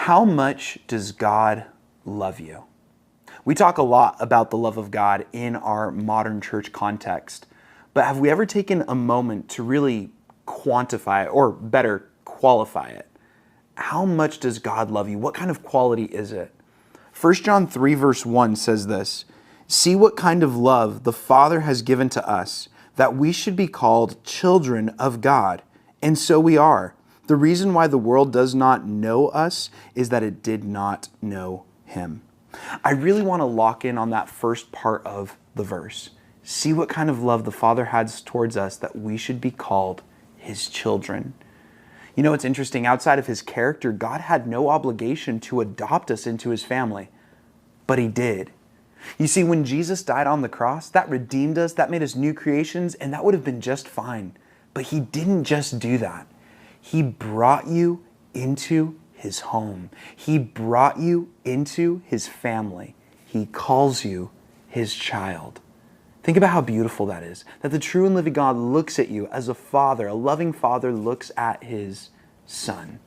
How much does God love you? We talk a lot about the love of God in our modern church context, but have we ever taken a moment to really quantify it, or better, qualify it? How much does God love you? What kind of quality is it? 1 John 3 verse 1 says this, "See what kind of love the Father has given to us, that we should be called children of God. And so we are. The reason why the world does not know us is that it did not know Him." I really want to lock in on that first part of the verse. See what kind of love the Father has towards us, that we should be called His children. You know, it's interesting. Outside of His character, God had no obligation to adopt us into His family, but He did. You see, when Jesus died on the cross, that redeemed us, that made us new creations, and that would have been just fine. But He didn't just do that. He brought you into His home. He brought you into His family. He calls you His child. Think about how beautiful that is, that the true and living God looks at you as a father, a loving father looks at His son.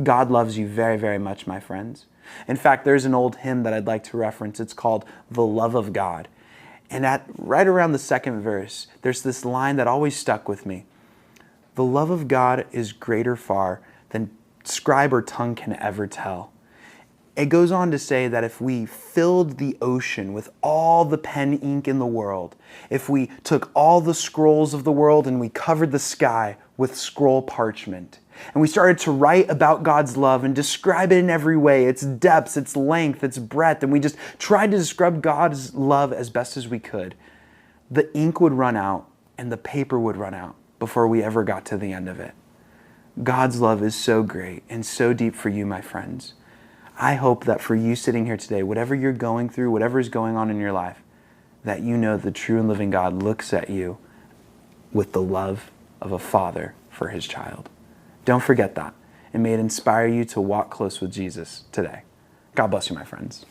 God loves you very, very much, my friends. In fact, there's an old hymn that I'd like to reference. It's called "The Love of God." And right around the second verse, there's this line that always stuck with me. "The love of God is greater far than scribe or tongue can ever tell." It goes on to say that if we filled the ocean with all the pen ink in the world, if we took all the scrolls of the world and we covered the sky with scroll parchment, and we started to write about God's love and describe it in every way, its depths, its length, its breadth, and we just tried to describe God's love as best as we could, the ink would run out and the paper would run out before we ever got to the end of it. God's love is so great and so deep for you, my friends. I hope that for you sitting here today, whatever you're going through, whatever is going on in your life, that you know the true and living God looks at you with the love of a father for His child. Don't forget that, and may it inspire you to walk close with Jesus today. God bless you, my friends.